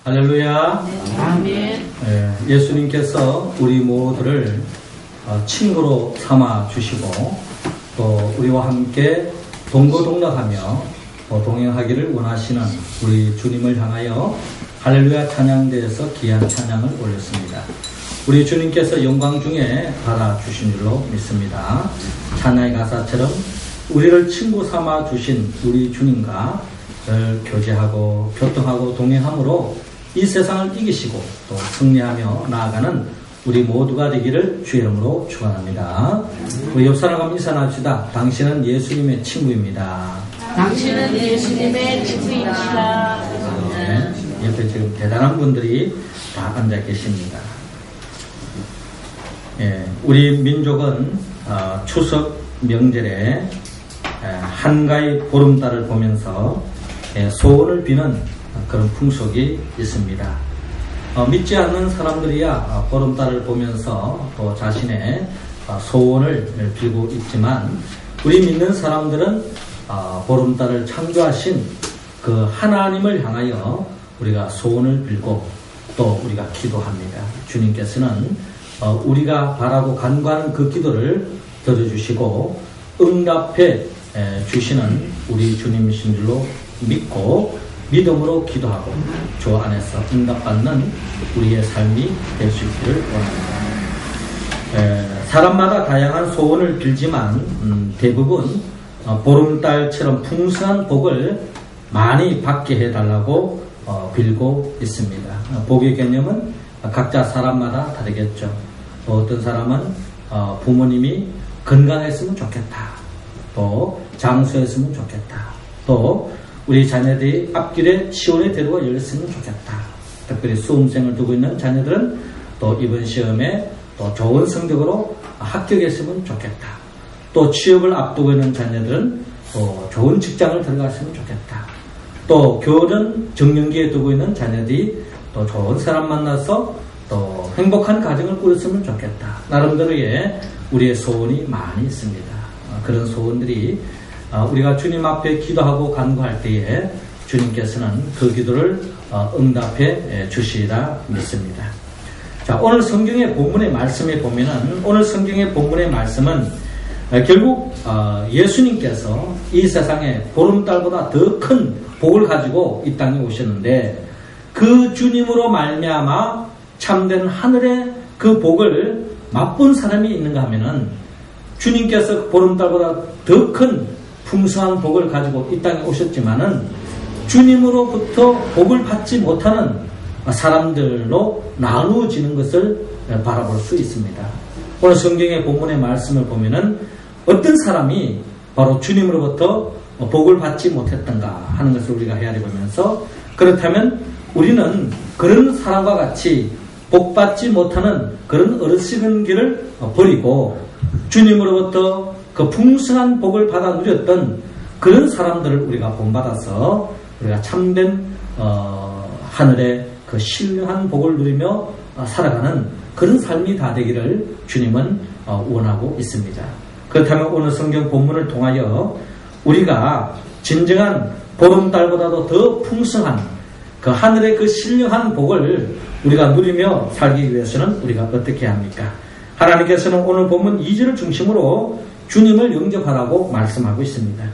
할렐루야. 아멘. 예수님께서 우리 모두를 친구로 삼아 주시고 또 우리와 함께 동거동락하며 동행하기를 원하시는 우리 주님을 향하여 할렐루야 찬양대에서 귀한 찬양을 올렸습니다. 우리 주님께서 영광 중에 받아주신 줄로 믿습니다. 찬양의 가사처럼 우리를 친구 삼아 주신 우리 주님과 늘 교제하고 교통하고 동행함으로 이 세상을 이기시고 또 승리하며 나아가는 우리 모두가 되기를 주의 이름으로 축원합니다. 우리 옆 사람과 인사 나눕시다. 당신은 예수님의 친구입니다. 당신은 예수님의 친구입니다. 네, 옆에 지금 대단한 분들이 다 앉아 계십니다. 우리 민족은 추석 명절에 한가위 보름달을 보면서 소원을 비는 그런 풍속이 있습니다. 믿지 않는 사람들이야 보름달을 보면서 또 자신의 소원을 빌고 있지만 우리 믿는 사람들은 보름달을 창조하신 그 하나님을 향하여 우리가 소원을 빌고 또 우리가 기도합니다. 주님께서는 우리가 바라고 간구하는 그 기도를 들어주시고 응답해 주시는 우리 주님이신 줄로 믿고 믿음으로 기도하고 주 안에서 응답받는 우리의 삶이 될 수 있기를 원합니다. 사람마다 다양한 소원을 빌지만 대부분 보름달처럼 풍성한 복을 많이 받게 해달라고 빌고 있습니다. 복의 개념은 각자 사람마다 다르겠죠. 어떤 사람은 부모님이 건강했으면 좋겠다. 또 장수했으면 좋겠다. 또 우리 자녀들이 앞길에 시온의 대로가 열렸으면 좋겠다. 특별히 수험생을 두고 있는 자녀들은 또 이번 시험에 또 좋은 성적으로 합격했으면 좋겠다. 또 취업을 앞두고 있는 자녀들은 또 좋은 직장을 들어갔으면 좋겠다. 또 결혼 정년기에 두고 있는 자녀들이 또 좋은 사람 만나서 또 행복한 가정을 꾸렸으면 좋겠다. 나름대로의 우리의 소원이 많이 있습니다. 그런 소원들이 우리가 주님 앞에 기도하고 간구할 때에 주님께서는 그 기도를 응답해 주시리라 믿습니다. 자, 오늘 성경의 본문의 말씀에 보면은 오늘 성경의 본문의 말씀은 결국 예수님께서 이 세상에 보름달보다 더 큰 복을 가지고 이 땅에 오셨는데 그 주님으로 말미암아 참된 하늘의 그 복을 맛본 사람이 있는가 하면은 주님께서 보름달보다 더 큰 풍성한 복을 가지고 이 땅에 오셨지만은 주님으로부터 복을 받지 못하는 사람들로 나누어지는 것을 바라볼 수 있습니다. 오늘 성경의 본문의 말씀을 보면은 어떤 사람이 바로 주님으로부터 복을 받지 못했던가 하는 것을 우리가 헤아려 보면서 그렇다면 우리는 그런 사람과 같이 복 받지 못하는 그런 어리석은 길을 버리고 주님으로부터 그 풍성한 복을 받아 누렸던 그런 사람들을 우리가 본받아서 우리가 참된 하늘의 그 신령한 복을 누리며 살아가는 그런 삶이 다 되기를 주님은 원하고 있습니다. 그렇다면 오늘 성경 본문을 통하여 우리가 진정한 보름달보다도 더 풍성한 그 하늘의 그 신령한 복을 우리가 누리며 살기 위해서는 우리가 어떻게 합니까? 하나님께서는 오늘 본문 2절을 중심으로 주님을 영접하라고 말씀하고 있습니다.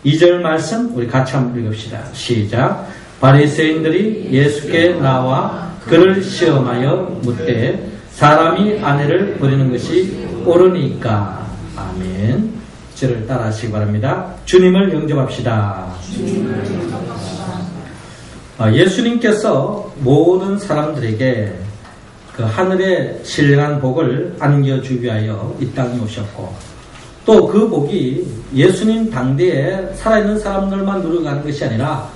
2절 말씀 우리 같이 한번 읽읍시다. 시작. 바리새인들이 예수께 나와 그를 시험하여 묻되 사람이 아내를 버리는 것이 옳으니까. 아멘. 저를 따라 하시기 바랍니다. 주님을 영접합시다. 예수님께서 모든 사람들에게 그 하늘의 신령한 복을 안겨주기 위하여 이 땅에 오셨고 또 그 복이 예수님 당대에 살아있는 사람들만 누려가는 것이 아니라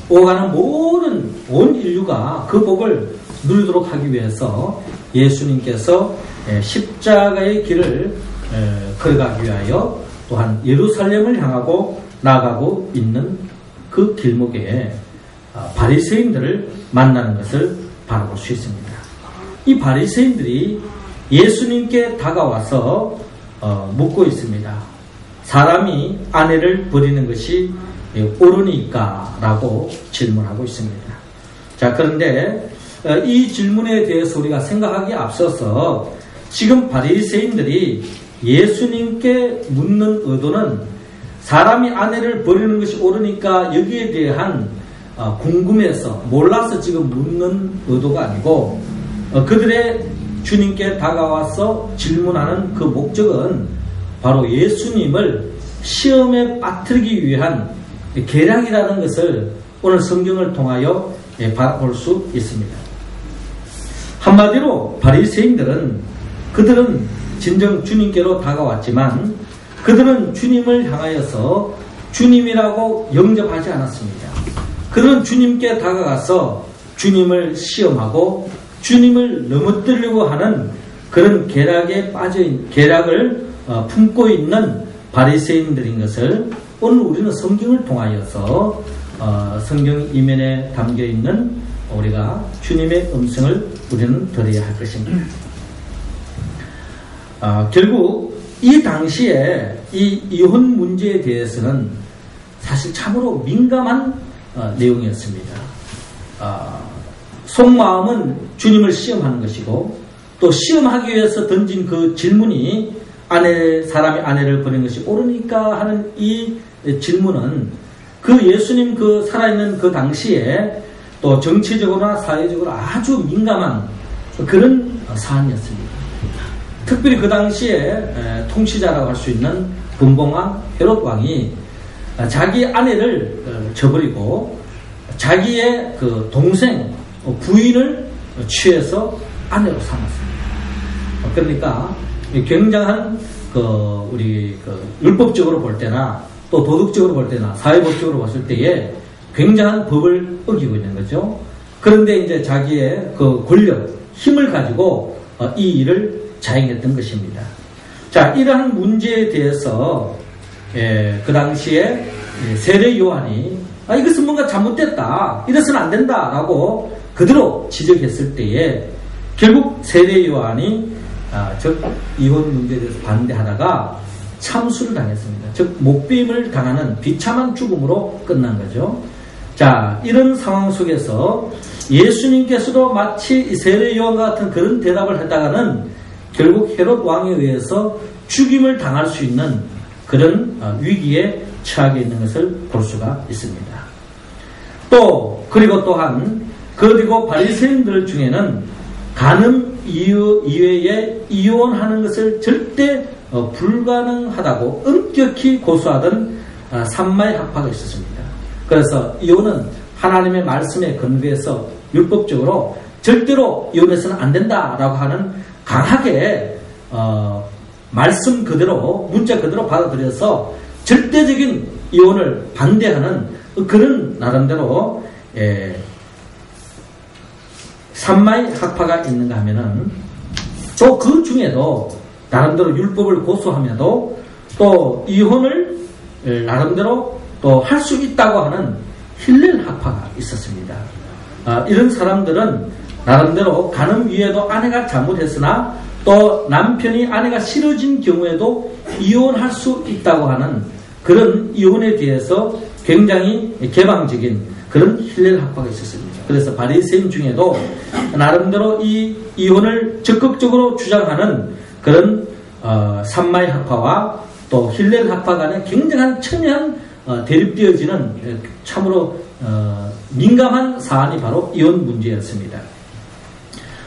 오가는 모든 온 인류가 그 복을 누리도록 하기 위해서 예수님께서 십자가의 길을 걸어가기 위하여 또한 예루살렘을 향하고 나아가고 있는 그 길목에 바리새인들을 만나는 것을 바라볼 수 있습니다. 이 바리새인들이 예수님께 다가와서 묻고 있습니다. 사람이 아내를 버리는 것이 옳으니까? 라고 질문하고 있습니다. 자, 그런데 이 질문에 대해서 우리가 생각하기에 앞서서 지금 바리새인들이 예수님께 묻는 의도는 사람이 아내를 버리는 것이 옳으니까 여기에 대한 궁금해서 몰라서 지금 묻는 의도가 아니고 그들의 주님께 다가와서 질문하는 그 목적은 바로 예수님을 시험에 빠뜨리기 위한 계략이라는 것을 오늘 성경을 통하여 볼 수 있습니다. 한마디로 바리새인들은 그들은 진정 주님께로 다가왔지만 그들은 주님을 향하여서 주님이라고 영접하지 않았습니다. 그들은 주님께 다가가서 주님을 시험하고 주님을 넘어뜨리려고 하는 그런 계략에 계략을 품고 있는 바리새인들인 것을 오늘 우리는 성경을 통하여서 성경 이면에 담겨 있는 우리가 주님의 음성을 우리는 들어야 할 것입니다. 결국 이 당시에 이 이혼 문제에 대해서는 사실 참으로 민감한 내용이었습니다. 속마음은 주님을 시험하는 것이고 또 시험하기 위해서 던진 그 질문이 사람이 아내를 버리는 것이 옳으니까 하는 이 질문은 그 예수님 그 살아있는 그 당시에 또 정치적으로나 사회적으로 아주 민감한 그런 사안이었습니다. 특별히 그 당시에 통치자라고 할 수 있는 분봉왕 헤롯 왕이 자기 아내를 저버리고 자기의 그 동생 부인을 취해서 아내로 삼았습니다. 그러니까 굉장한 우리 율법적으로 볼 때나 또 도덕적으로 볼 때나 사회법적으로 봤을 때에 굉장한 법을 어기고 있는 거죠. 그런데 이제 자기의 그 권력, 힘을 가지고 이 일을 자행했던 것입니다. 자, 이러한 문제에 대해서 그 당시에 세례 요한이 이것은 뭔가 잘못됐다, 이래서는 안 된다라고 그대로 지적했을 때에 결국 세례 요한이 즉 이혼 문제에 대해서 반대하다가 참수를 당했습니다. 즉 목배임을 당하는 비참한 죽음으로 끝난 거죠. 자, 이런 상황 속에서 예수님께서도 마치 세례 요한과 같은 그런 대답을 했다가는 결국 헤롯 왕에 의해서 죽임을 당할 수 있는 그런 위기에 처하게 있는 것을 볼 수가 있습니다. 그리고 또한 그리고 바리새인들 중에는 간음 이외에 이혼하는 것을 절대 불가능하다고 엄격히 고수하던 산마의 학파가 있었습니다. 그래서 이혼은 하나님의 말씀에 근거해서 율법적으로 절대로 이혼해서는 안 된다라고 하는 강하게 말씀 그대로 문자 그대로 받아들여서 절대적인 이혼을 반대하는 그런 나름대로 산마의 학파가 있는가 하면은 또 그 중에도 나름대로 율법을 고수하면도 또 이혼을 나름대로 또 할 수 있다고 하는 힐렐 학파가 있었습니다. 이런 사람들은 나름대로 간음 위에도 아내가 잘못했으나 또 남편이 아내가 싫어진 경우에도 이혼할 수 있다고 하는 그런 이혼에 대해서 굉장히 개방적인 그런 힐렐 학파가 있었습니다. 그래서 바리새인 중에도 나름대로 이 이혼을 적극적으로 주장하는 그런 산마의 학파와 또 힐렐 학파 간에 굉장한 첨예한 대립되어지는 참으로 민감한 사안이 바로 이혼 문제였습니다.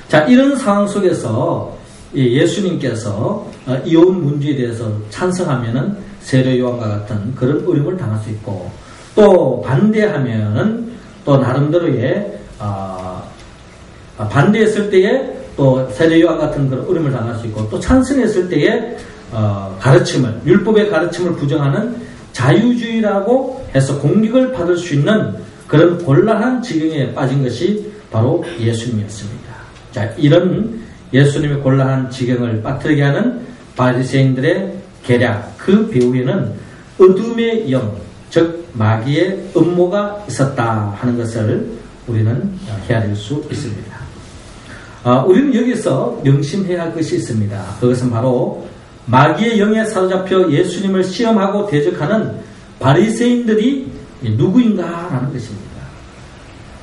자, 이런 상황 속에서 예수님께서 이혼 문제에 대해서 찬성하면은 세례 요한과 같은 그런 어려움을 당할 수 있고 또 반대하면은 또 나름대로의 반대했을 때에 또 세례 요한 같은 그런 어려움을 당할 수 있고 또 찬성했을 때에 가르침을 율법의 가르침을 부정하는 자유주의라고 해서 공격을 받을 수 있는 그런 곤란한 지경에 빠진 것이 바로 예수님이었습니다. 자, 이런 예수님의 곤란한 지경을 빠뜨리게 하는 바리새인들의 계략, 그 배후에는 어둠의 영, 즉 마귀의 음모가 있었다 하는 것을 우리는 헤아릴 수 있습니다. 우리는 여기서 명심해야 할 것이 있습니다. 그것은 바로 마귀의 영에 사로잡혀 예수님을 시험하고 대적하는 바리새인들이 누구인가라는 것입니다.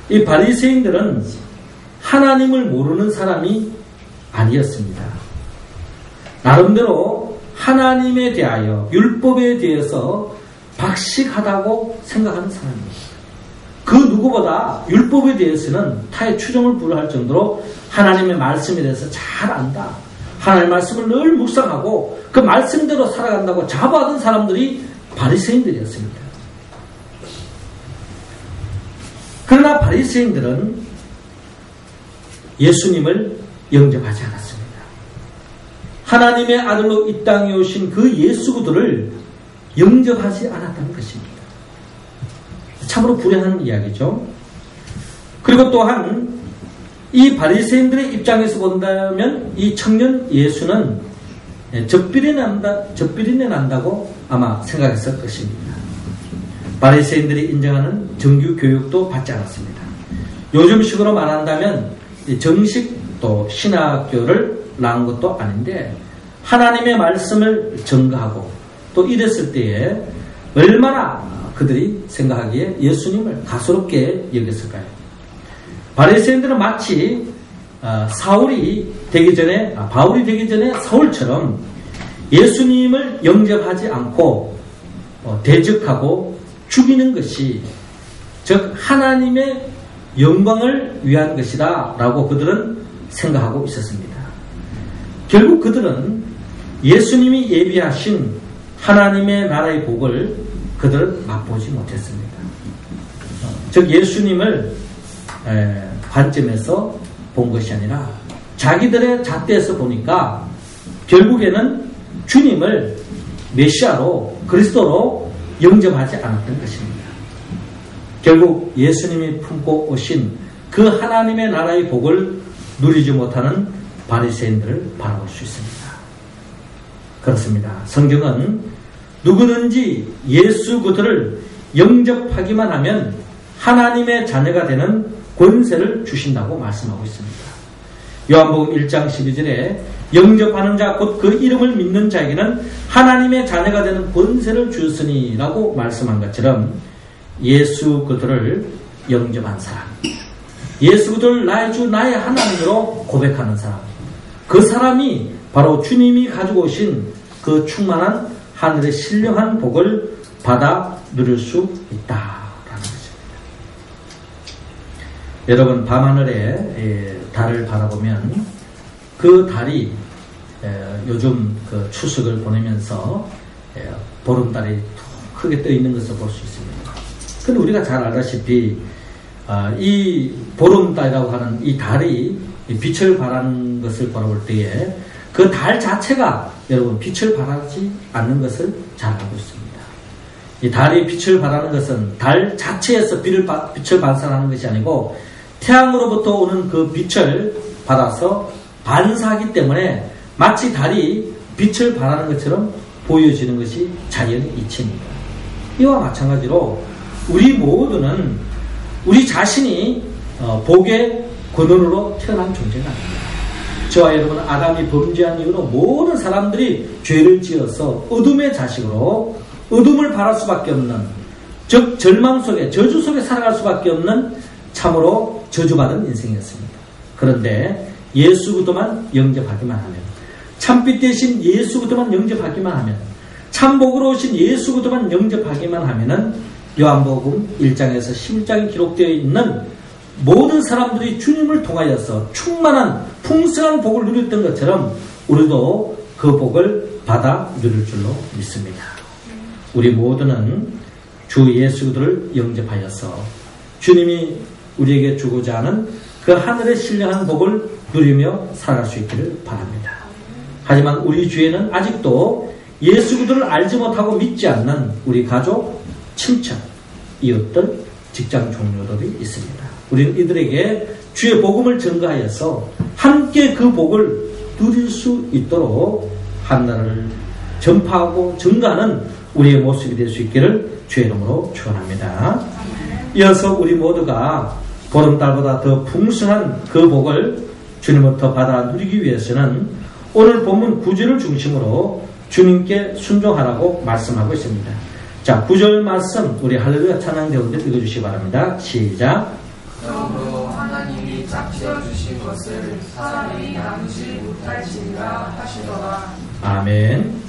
이 바리새인들은 하나님을 모르는 사람이 아니었습니다. 나름대로 하나님에 대하여 율법에 대해서 박식하다고 생각하는 사람입니다. 그 누구보다 율법에 대해서는 타의 추종을 불허할 정도로 하나님의 말씀에 대해서 잘 안다. 하나님의 말씀을 늘 묵상하고 그 말씀대로 살아간다고 자부하던 사람들이 바리새인들이었습니다. 그러나 바리새인들은 예수님을 영접하지 않았습니다. 하나님의 아들로 이 땅에 오신 그 예수 그리스도를 영접하지 않았다는 것입니다. 참으로 불행한 이야기죠. 그리고 또한 이 바리새인들의 입장에서 본다면 이 청년 예수는 젖비린내 난다고 아마 생각했을 것입니다. 바리새인들이 인정하는 정규 교육도 받지 않았습니다. 요즘식으로 말한다면 정식 또 신학교를 나온 것도 아닌데 하나님의 말씀을 전가하고 또 이랬을 때에 얼마나 그들이 생각하기에 예수님을 가소롭게 여겼을까요? 바리새인들은 마치 바울이 되기 전에 사울처럼 예수님을 영접하지 않고 대적하고 죽이는 것이 즉 하나님의 영광을 위한 것이다 라고 그들은 생각하고 있었습니다. 결국 그들은 예수님이 예비하신 하나님의 나라의 복을 그들은 맛보지 못했습니다. 즉 예수님을 관점에서 본 것이 아니라 자기들의 잣대에서 보니까 결국에는 주님을 메시아로 그리스도로 영접하지 않았던 것입니다. 결국 예수님이 품고 오신 그 하나님의 나라의 복을 누리지 못하는 바리새인들을 바라볼 수 있습니다. 그렇습니다. 성경은 누구든지 예수 그리스도를 영접하기만 하면 하나님의 자녀가 되는 권세를 주신다고 말씀하고 있습니다. 요한복음 1장 12절에 영접하는 자 곧 그 이름을 믿는 자에게는 하나님의 자녀가 되는 권세를 주셨으니 라고 말씀한 것처럼 예수 그리스도를 영접한 사람, 예수 그리스도를 나의 주 나의 하나님으로 고백하는 사람, 그 사람이 바로 주님이 가지고 오신 그 충만한 하늘의 신령한 복을 받아 누릴 수 있다라는 것입니다. 여러분 밤하늘에 달을 바라보면 그 달이 요즘 그 추석을 보내면서 보름달이 크게 떠 있는 것을 볼 수 있습니다. 근데 우리가 잘 알다시피 이 보름달이라고 하는 이 달이 빛을 발하는 것을 바라볼 때에 그 달 자체가 여러분 빛을 발하지 않는 것을 잘 알고 있습니다. 이 달이 빛을 발하는 것은 달 자체에서 빛을 반사하는 것이 아니고 태양으로부터 오는 그 빛을 받아서 반사하기 때문에 마치 달이 빛을 발하는 것처럼 보여지는 것이 자연의 이치입니다. 이와 마찬가지로 우리 모두는 우리 자신이 복의 근원으로 태어난 존재가 아닙니다. 저와 여러분은 아담이 범죄한 이후로 모든 사람들이 죄를 지어서 어둠의 자식으로 어둠을 바랄 수밖에 없는 즉 절망 속에 저주 속에 살아갈 수밖에 없는 참으로 저주받은 인생이었습니다. 그런데 예수 그리스도만 영접하기만 하면 참빛 대신 예수 그리스도만 영접하기만 하면 참복으로 오신 예수 그리스도만 영접하기만 하면은 요한복음 1장에서 11장에 기록되어 있는 모든 사람들이 주님을 통하여서 충만한 풍성한 복을 누렸던 것처럼 우리도 그 복을 받아 누릴 줄로 믿습니다. 우리 모두는 주 예수 그리스도를 영접하여서 주님이 우리에게 주고자 하는 그 하늘의 신령한 복을 누리며 살아갈 수 있기를 바랍니다. 하지만 우리 주위에는 아직도 예수 그리스도를 알지 못하고 믿지 않는 우리 가족, 친척, 이웃들, 직장 동료들이 있습니다. 우리는 이들에게 주의 복음을 전가하여서 함께 그 복을 누릴 수 있도록 한나라를 전파하고 전가하는 우리의 모습이 될 수 있기를 주의 이름으로 축원합니다. 이어서 우리 모두가 보름달보다 더 풍성한 그 복을 주님부터 받아 누리기 위해서는 오늘 본문 9절을 중심으로 주님께 순종하라고 말씀하고 있습니다. 자, 9절 말씀 우리 할렐루야 찬양 대원들 읽어주시기 바랍니다. 시작. 그러므로 하나님이 짝지어 주신 것을 사람이 나누지 못할지니라 하시더라. 아멘.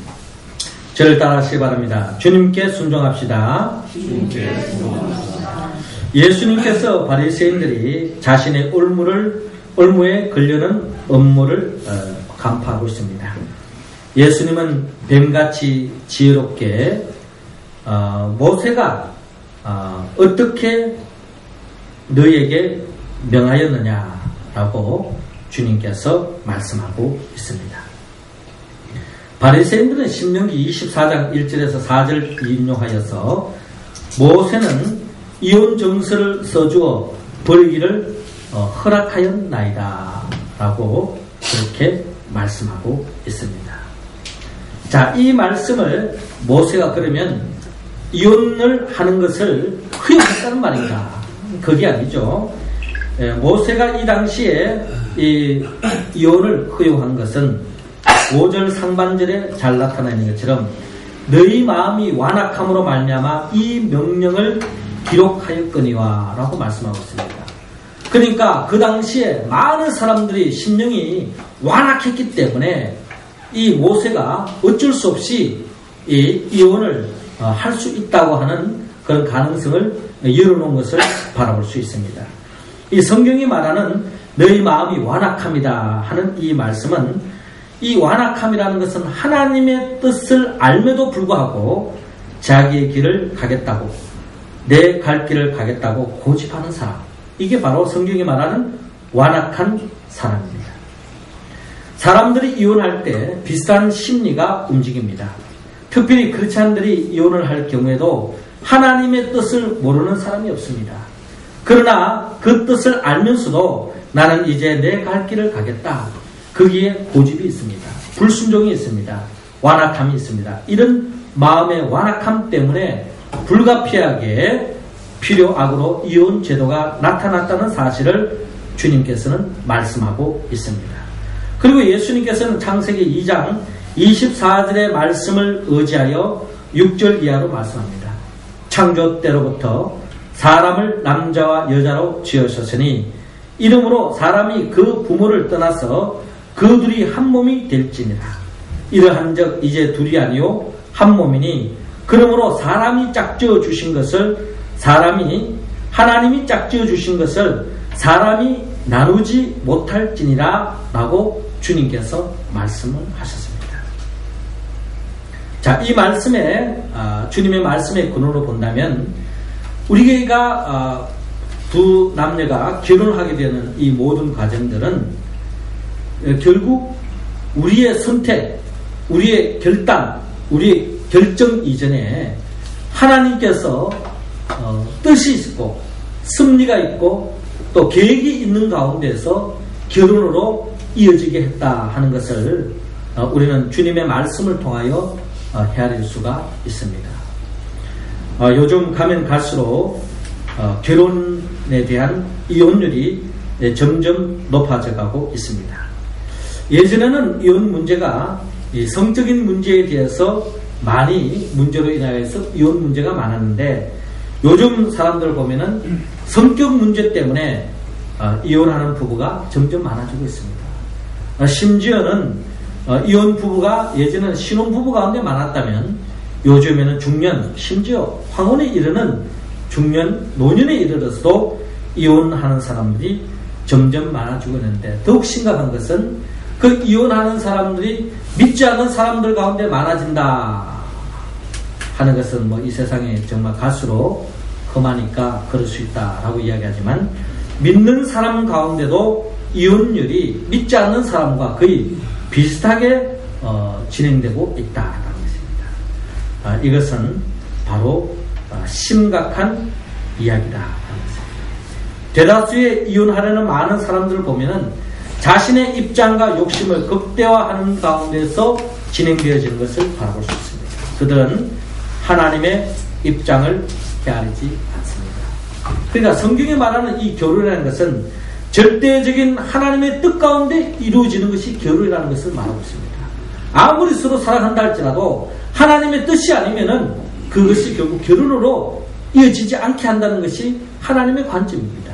저를 따라하시기 바랍니다. 주님께 순종합시다. 예수님께서 바리새인들이 자신의 올무에 걸려는 업무를 간파하고 있습니다. 예수님은 뱀같이 지혜롭게 모세가 어떻게 너희에게 명하였느냐라고 주님께서 말씀하고 있습니다. 바리새인들은 신명기 24장 1절에서 4절 인용하여서 모세는 이혼 정서를 써주어 버리기를 허락하였나이다 라고 그렇게 말씀하고 있습니다. 자, 이 말씀을 모세가 그러면 이혼을 하는 것을 허용했다는 말인가? 그게 아니죠. 모세가 이 당시에 이혼을 허용한 것은 5절 상반절에 잘 나타나 있는 것처럼 너희 마음이 완악함으로 말미암아 이 명령을 기록하였거니와 라고 말씀하고 있습니다. 그러니까 그 당시에 많은 사람들이 심령이 완악했기 때문에 이 모세가 어쩔 수 없이 이혼을 할 수 있다고 하는 그런 가능성을 열어놓은 것을 바라볼 수 있습니다. 이 성경이 말하는 너희 마음이 완악함이다 하는 이 말씀은 이 완악함이라는 것은 하나님의 뜻을 알매도 불구하고 자기의 길을 가겠다고 내 갈 길을 가겠다고 고집하는 사람, 이게 바로 성경이 말하는 완악한 사람입니다. 사람들이 이혼할 때 비슷한 심리가 움직입니다. 특별히 크리스찬들이 이혼을 할 경우에도 하나님의 뜻을 모르는 사람이 없습니다. 그러나 그 뜻을 알면서도 나는 이제 내 갈 길을 가겠다. 거기에 고집이 있습니다. 불순종이 있습니다. 완악함이 있습니다. 이런 마음의 완악함 때문에 불가피하게 필요악으로 이혼 제도가 나타났다는 사실을 주님께서는 말씀하고 있습니다. 그리고 예수님께서는 창세기 2장 24절의 말씀을 의지하여 6절 이하로 말씀합니다. 창조 때로부터 사람을 남자와 여자로 지으셨으니 이러므로 사람이 그 부모를 떠나서 그 둘이 한 몸이 될지니라. 이러한 적 이제 둘이 아니요 한 몸이니 그러므로 사람이 짝지어 주신 것을 하나님이 짝지어 주신 것을 사람이 나누지 못할지니라 라고 주님께서 말씀을 하셨습니다. 자, 이 말씀에 주님의 말씀의 근원으로 본다면 우리가 두 남녀가 결혼하게 되는 이 모든 과정들은 결국 우리의 선택, 우리의 결단, 우리의 결정 이전에 하나님께서 뜻이 있고 섭리가 있고 또 계획이 있는 가운데서 결혼으로 이어지게 했다 하는 것을 우리는 주님의 말씀을 통하여 헤아릴 수가 있습니다. 요즘 가면 갈수록 결혼에 대한 이혼율이 점점 높아져 가고 있습니다. 예전에는 이혼 문제가 성적인 문제에 대해서 많이 문제로 인하여서 이혼 문제가 많았는데 요즘 사람들 보면은 성격 문제 때문에 이혼하는 부부가 점점 많아지고 있습니다. 심지어는 이혼 부부가 예전에는 신혼 부부 가운데 많았다면 요즘에는 중년, 심지어 황혼에 이르는 중년, 노년에 이르러서도 이혼하는 사람들이 점점 많아지고 있는데 더욱 심각한 것은 그 이혼하는 사람들이 믿지 않는 사람들 가운데 많아진다 하는 것은 이 세상에 정말 갈수록 험하니까 그럴 수 있다라고 이야기하지만 믿는 사람 가운데도 이혼율이 믿지 않는 사람과 거의 비슷하게 진행되고 있다라는 것입니다. 이것은 바로 심각한 이야기다. 대다수의 이혼하려는 많은 사람들을 보면은 자신의 입장과 욕심을 극대화하는 가운데서 진행되어지는 것을 바라볼 수 있습니다. 그들은 하나님의 입장을 헤아리지 않습니다. 그러니까 성경이 말하는 이 결혼이라는 것은 절대적인 하나님의 뜻 가운데 이루어지는 것이 결혼이라는 것을 말하고 있습니다. 아무리 서로 사랑한다 할지라도 하나님의 뜻이 아니면은 그것이 결국 결혼으로 이어지지 않게 한다는 것이 하나님의 관점입니다.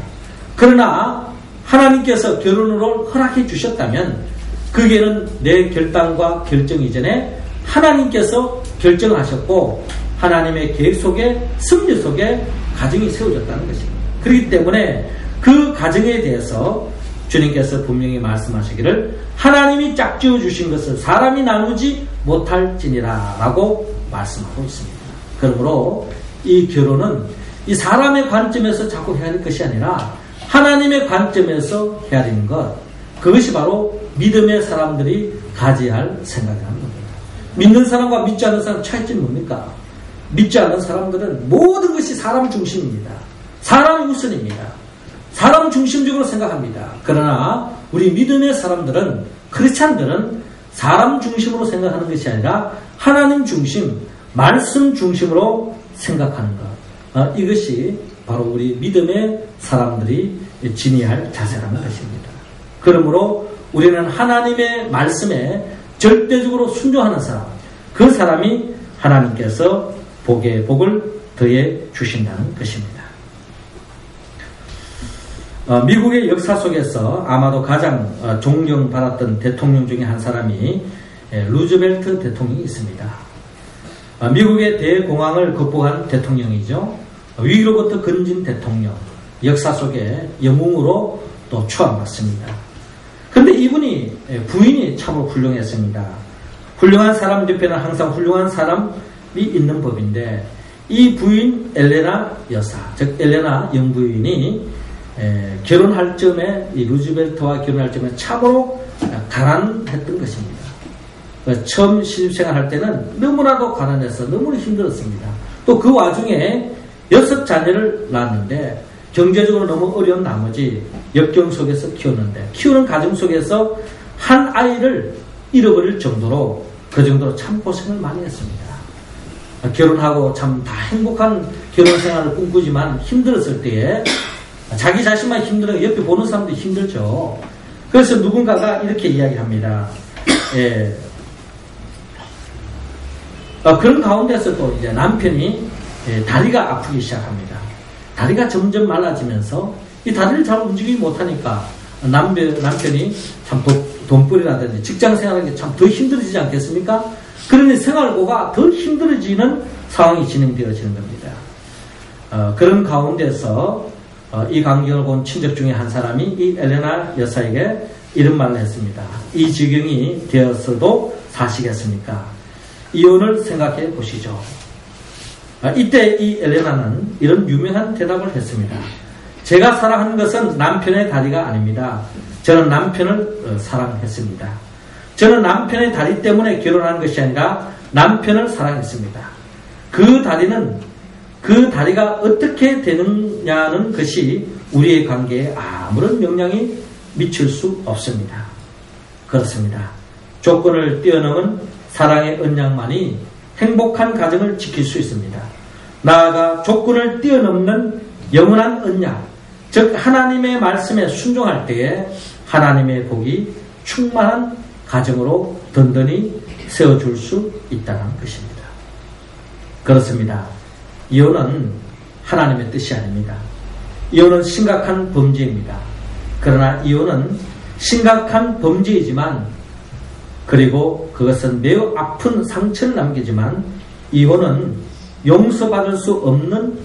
그러나 하나님께서 결혼을 허락해 주셨다면 그게는 내 결단과 결정 이전에 하나님께서 결정하셨고 하나님의 계획 속에 섭리 속에 가정이 세워졌다는 것입니다. 그렇기 때문에 그 가정에 대해서 주님께서 분명히 말씀하시기를 하나님이 짝지어 주신 것을 사람이 나누지 못할지니라 라고 말씀하고 있습니다. 그러므로 이 결혼은 이 사람의 관점에서 자꾸 헤아릴 것이 아니라 하나님의 관점에서 헤아리는 것, 그것이 바로 믿음의 사람들이 가져야 할 생각이라는 겁니다. 믿는 사람과 믿지 않는 사람 차이점이 뭡니까? 믿지 않는 사람들은 모든 것이 사람 중심입니다. 사람 우선입니다. 사람 중심적으로 생각합니다. 그러나 우리 믿음의 사람들은, 크리스찬들은 사람 중심으로 생각하는 것이 아니라 하나님 중심, 말씀 중심으로 생각하는 것. 이것이 바로 우리 믿음의 사람들이 지니야 할 자세라는 것입니다. 그러므로 우리는 하나님의 말씀에 절대적으로 순종하는 사람, 그 사람이 하나님께서 복의 복을 더해 주신다는 것입니다. 미국의 역사 속에서 아마도 가장 존경받았던 대통령 중에 한 사람이 루즈벨트 대통령이 있습니다. 미국의 대공황을 극복한 대통령이죠. 위기로부터 건진 대통령, 역사 속에 영웅으로 또 추앙받습니다. 그런데 이분이 부인이 참으로 훌륭했습니다. 훌륭한 사람 옆에는 항상 훌륭한 사람이 있는 법인데 이 부인 엘레나 여사, 즉 엘레나 영부인이 결혼할 점에 이 루즈벨트와 결혼할 점에 참으로 가난했던 것입니다. 처음 시집생활할 때는 너무나도 가난해서 너무나 힘들었습니다. 또 그 와중에 6자녀를 낳았는데 경제적으로 너무 어려운 나머지 역경 속에서 키웠는데 키우는 가정 속에서 한 아이를 잃어버릴 정도로 그 정도로 참 고생을 많이 했습니다. 결혼하고 참 다 행복한 결혼 생활을 꿈꾸지만 힘들었을 때에 자기 자신만 힘들어 옆에 보는 사람도 힘들죠. 그래서 누군가가 이렇게 이야기합니다. 그런 가운데서 또 이제 남편이 다리가 아프기 시작합니다. 다리가 점점 말라지면서 이 다리를 잘 움직이지 못하니까 남편이 참 돈벌이라든지 직장 생활하기 참 더 힘들어지지 않겠습니까? 그러니 생활고가 더 힘들어지는 상황이 진행되어지는 겁니다. 그런 가운데서 이 광경을 본 친척 중에 한 사람이 이 엘레나 여사에게 이런 말을 했습니다. 이 지경이 되었어도 사시겠습니까? 이혼을 생각해 보시죠. 이때 이 엘레나는 이런 유명한 대답을 했습니다. 제가 사랑하는 것은 남편의 다리가 아닙니다. 저는 남편을 사랑했습니다. 저는 남편의 다리 때문에 결혼한 것이 아니라 남편을 사랑했습니다. 그 다리가 어떻게 되느냐는 것이 우리의 관계에 아무런 영향이 미칠 수 없습니다. 그렇습니다. 조건을 뛰어넘은 사랑의 언약만이 행복한 가정을 지킬 수 있습니다. 나아가 조건을 뛰어넘는 영원한 언약, 즉 하나님의 말씀에 순종할 때에 하나님의 복이 충만한 가정으로 든든히 세워줄 수 있다는 것입니다. 그렇습니다. 이혼은 하나님의 뜻이 아닙니다. 이혼은 심각한 범죄입니다. 그러나 이혼은 심각한 범죄이지만 그리고 그것은 매우 아픈 상처를 남기지만 이혼은 용서받을 수 없는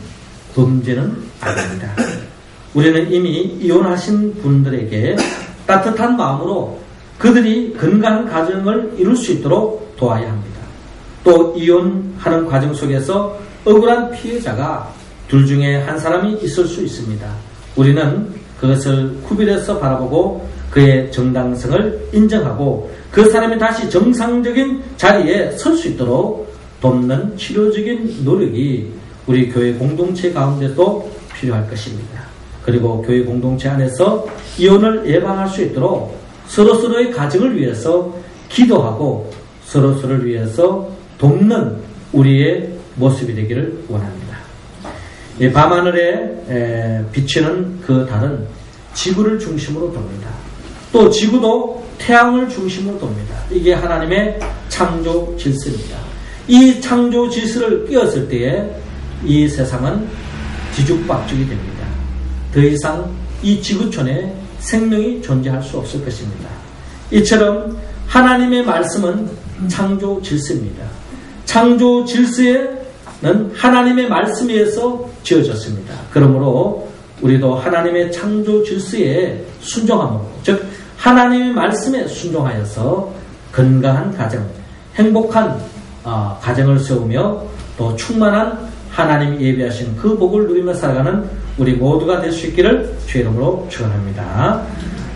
범죄는 아닙니다. 우리는 이미 이혼하신 분들에게 따뜻한 마음으로 그들이 건강한 가정을 이룰 수 있도록 도와야 합니다. 또 이혼하는 과정 속에서 억울한 피해자가 둘 중에 한 사람이 있을 수 있습니다. 우리는 그것을 구별해서 바라보고 그의 정당성을 인정하고 그 사람이 다시 정상적인 자리에 설 수 있도록 돕는 치료적인 노력이 우리 교회 공동체 가운데도 필요할 것입니다. 그리고 교회 공동체 안에서 이혼을 예방할 수 있도록 서로서로의 가정을 위해서 기도하고 서로서로를 위해서 돕는 우리의 모습이 되기를 원합니다. 밤하늘에 비치는 그 달은 지구를 중심으로 돕니다. 또 지구도 태양을 중심으로 돕니다. 이게 하나님의 창조 질서입니다. 이 창조 질서를 깨었을 때에 이 세상은 뒤죽박죽이 됩니다. 더 이상 이 지구촌에 생명이 존재할 수 없을 것입니다. 이처럼 하나님의 말씀은 창조 질서입니다. 창조 질서에는 하나님의 말씀에 의해서 지어졌습니다. 그러므로 우리도 하나님의 창조 질서에 순종함으로, 즉 하나님의 말씀에 순종하여서 건강한 가정, 행복한 가정을 세우며 또 충만한 하나님이 예비하신 그 복을 누리며 살아가는 우리 모두가 될 수 있기를 주의 이름으로 축원합니다.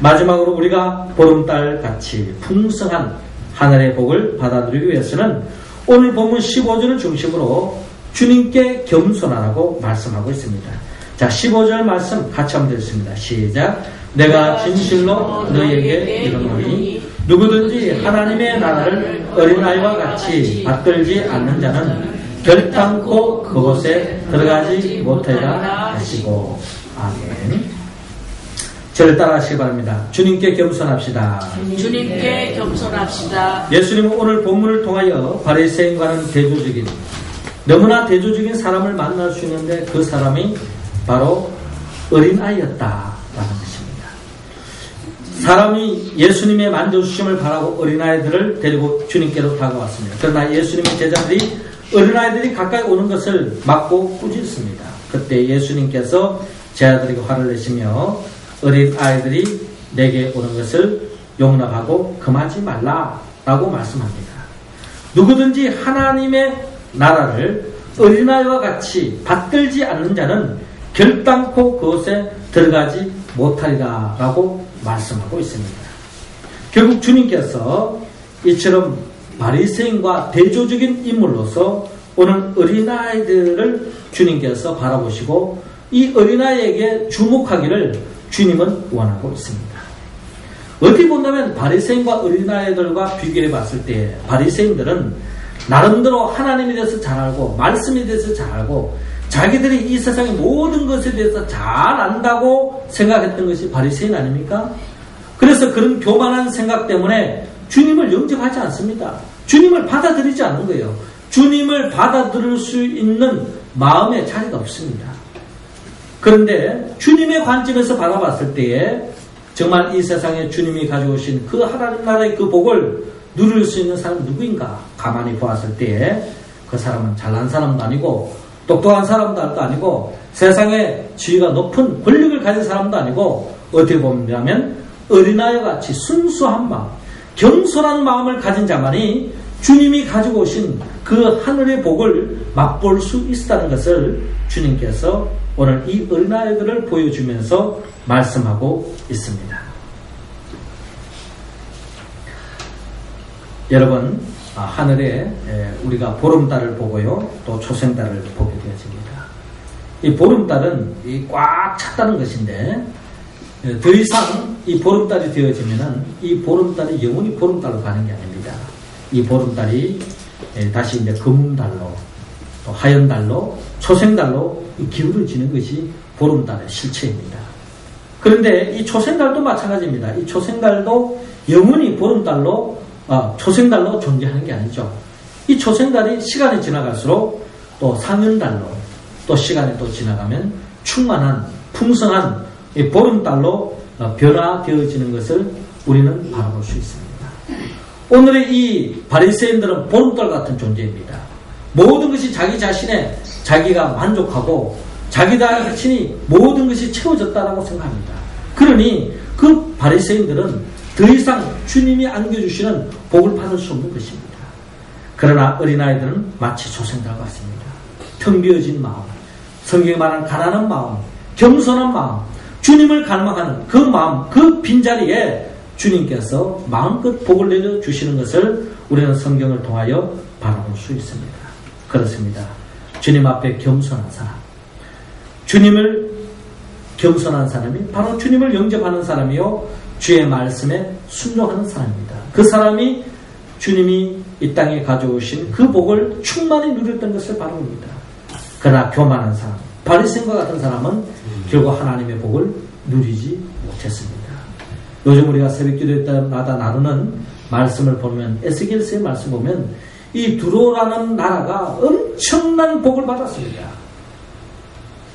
마지막으로 우리가 보름달같이 풍성한 하늘의 복을 받아들이기 위해서는 오늘 본문 15절을 중심으로 주님께 겸손하라고 말씀하고 있습니다. 자, 15절 말씀 같이 한번 드리겠습니다. 시작. 내가 진실로 너희에게 이르노니 누구든지 하나님의 나라를 어린아이와 같이 받들지 않는 자는 결단코 그곳에 들어가지 못하리라 하시고. 아멘. 저를 따라하시기 바랍니다. 주님께 겸손합시다. 주님께 겸손합시다. 예수님은 오늘 본문을 통하여 바리새인과는 대조적인, 너무나 대조적인 사람을 만날 수 있는데 그 사람이 바로 어린아이였다라는 것입니다. 사람이 예수님의 만져주심을 바라고 어린아이들을 데리고 주님께로 다가왔습니다. 그러나 예수님의 제자들이 어린아이들이 가까이 오는 것을 막고 꾸짖습니다. 그때 예수님께서 제자들에게 화를 내시며 어린아이들이 내게 오는 것을 용납하고 금하지 말라라고 말씀합니다. 누구든지 하나님의 나라를 어린아이와 같이 받들지 않는 자는 결단코 그곳에 들어가지 못하리라 라고 말씀하고 있습니다. 결국 주님께서 이처럼 바리새인과 대조적인 인물로서 오는 어린아이들을 주님께서 바라보시고 이 어린아이에게 주목하기를 주님은 원하고 있습니다. 어떻게 본다면 바리새인과 어린아이들과 비교해 봤을 때 바리새인들은 나름대로 하나님에 대해서 잘 알고 말씀에 대해서 잘 알고 자기들이 이 세상의 모든 것에 대해서 잘 안다고 생각했던 것이 바리새인 아닙니까? 그래서 그런 교만한 생각 때문에 주님을 영접하지 않습니다. 주님을 받아들이지 않는 거예요. 주님을 받아들일 수 있는 마음의 자리가 없습니다. 그런데 주님의 관점에서 바라봤을 때에 정말 이 세상에 주님이 가져오신 그 하나님 나라의 그 복을 누릴 수 있는 사람은 누구인가? 가만히 보았을 때에 그 사람은 잘난 사람도 아니고 똑똑한 사람도 아니고 세상에 지위가 높은 권력을 가진 사람도 아니고 어떻게 보면 어린아이와 같이 순수한 마음, 겸손한 마음을 가진 자만이 주님이 가지고 오신 그 하늘의 복을 맛볼 수 있다는 것을 주님께서 오늘 이 어린아이들을 보여주면서 말씀하고 있습니다. 여러분, 하늘에 우리가 보름달을 보고요, 또 초생달을 보게 되어집니다. 이 보름달은 꽉 찼다는 것인데 더 이상 이 보름달이 되어지면은 이 보름달이 영원히 보름달로 가는 게 아닙니다. 이 보름달이 다시 이제 금달로, 또 하얀달로, 초생달로 기울어지는 것이 보름달의 실체입니다. 그런데 이 초생달도 마찬가지입니다. 이 초생달도 영원히 보름달로, 초생달로 존재하는 게 아니죠. 이 초생달이 시간이 지나갈수록 또 상현달로, 또 시간이 또 지나가면 충만한, 풍성한 이 보름달로 변화되어지는 것을 우리는 바라볼 수 있습니다. 오늘의 이 바리새인들은 보름달 같은 존재입니다. 모든 것이 자기 자신의 자기가 만족하고 자기 자신이 모든 것이 채워졌다라고 생각합니다. 그러니 그 바리새인들은 더 이상 주님이 안겨주시는 복을 받을 수 없는 것입니다. 그러나 어린아이들은 마치 초생달 같습니다. 텅 비어진 마음, 성경에 말하는 가난한 마음, 겸손한 마음, 주님을 갈망하는 그 마음, 그 빈자리에 주님께서 마음껏 복을 내려주시는 것을 우리는 성경을 통하여 바라볼 수 있습니다. 그렇습니다. 주님 앞에 겸손한 사람, 주님을 겸손한 사람이 바로 주님을 영접하는 사람이요 주의 말씀에 순종하는 사람입니다. 그 사람이 주님이 이 땅에 가져오신 그 복을 충만히 누렸던 것을 바랍니다. 그러나 교만한 사람, 바리새인과 같은 사람은 결국 하나님의 복을 누리지 못했습니다. 요즘 우리가 새벽기도에 따라 나누는 말씀을 보면, 에스겔서의 말씀 보면 이 두로라는 나라가 엄청난 복을 받았습니다.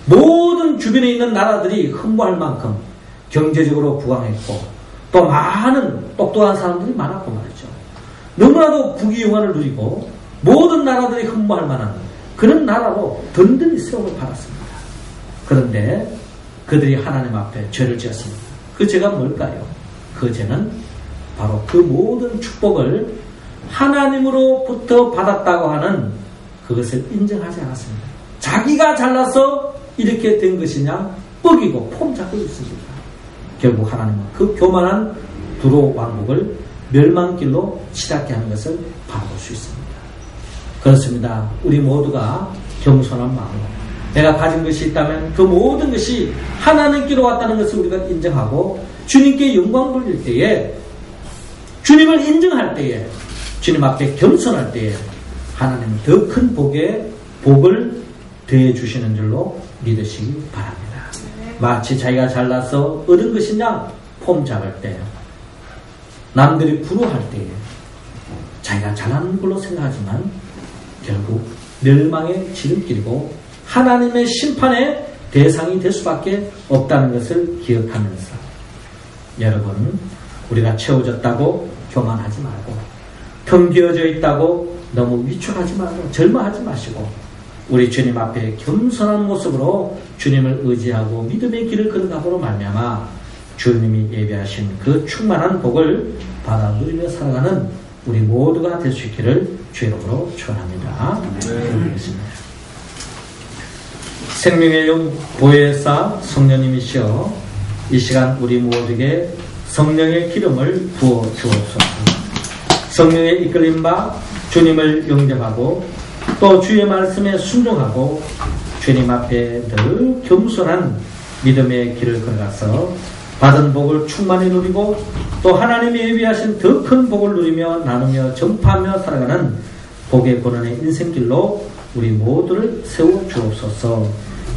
모든 주변에 있는 나라들이 흠모할 만큼 경제적으로 부강했고 또 많은 똑똑한 사람들이 많았고 말이죠. 너무나도 부귀영화를 누리고 모든 나라들이 흠모할 만한 그런 나라로 든든히 세움을 받았습니다. 그런데 그들이 하나님 앞에 죄를 지었습니다. 그 죄가 뭘까요? 그 죄는 바로 그 모든 축복을 하나님으로부터 받았다고 하는 그것을 인정하지 않았습니다. 자기가 잘나서 이렇게 된 것이냐 뻑이고 폼 잡고 있습니다. 결국 하나님은 그 교만한 두로 왕국을 멸망길로 치닫게 하는 것을 바라볼 수 있습니다. 그렇습니다. 우리 모두가 겸손한 마음으로 내가 가진 것이 있다면 그 모든 것이 하나님께로 왔다는 것을 우리가 인정하고 주님께 영광 돌릴 때에, 주님을 인정할 때에, 주님 앞에 겸손할 때에 하나님은 더 큰 복을 더해 주시는 줄로 믿으시기 바랍니다. 마치 자기가 잘나서 얻은 것이냐 폼 잡을 때, 남들이 부러워할 때에 자기가 잘난 걸로 생각하지만 결국 멸망의 지름길이고 하나님의 심판의 대상이 될 수밖에 없다는 것을 기억하면서, 여러분, 우리가 채워졌다고 교만하지 말고, 텅 비어져 있다고 너무 위축하지 말고 절망하지 마시고, 우리 주님 앞에 겸손한 모습으로 주님을 의지하고 믿음의 길을 걸어가므로 말미암아 주님이 예비하신 그 충만한 복을 받아 누리며 살아가는 우리 모두가 될 수 있기를 주의 이름으로 축원합니다. 기도하겠습니다. 생명의 영 보혜사 성령님이시여, 이 시간 우리 모두에게 성령의 기름을 부어 주옵소서. 성령의 이끌림과 주님을 영접하고 또 주의 말씀에 순종하고 주님 앞에 늘 겸손한 믿음의 길을 걸어가서 받은 복을 충만히 누리고 또 하나님이 예비하신 더 큰 복을 누리며 나누며 전파하며 살아가는 복의 고난의 인생길로 우리 모두를 세워 주옵소서.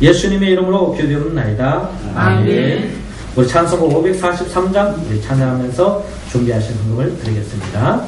예수님의 이름으로 기도드립나이다. 아멘. 우리 찬송곡 543장 우리 찬양하면서 준비하신 헌금을 드리겠습니다.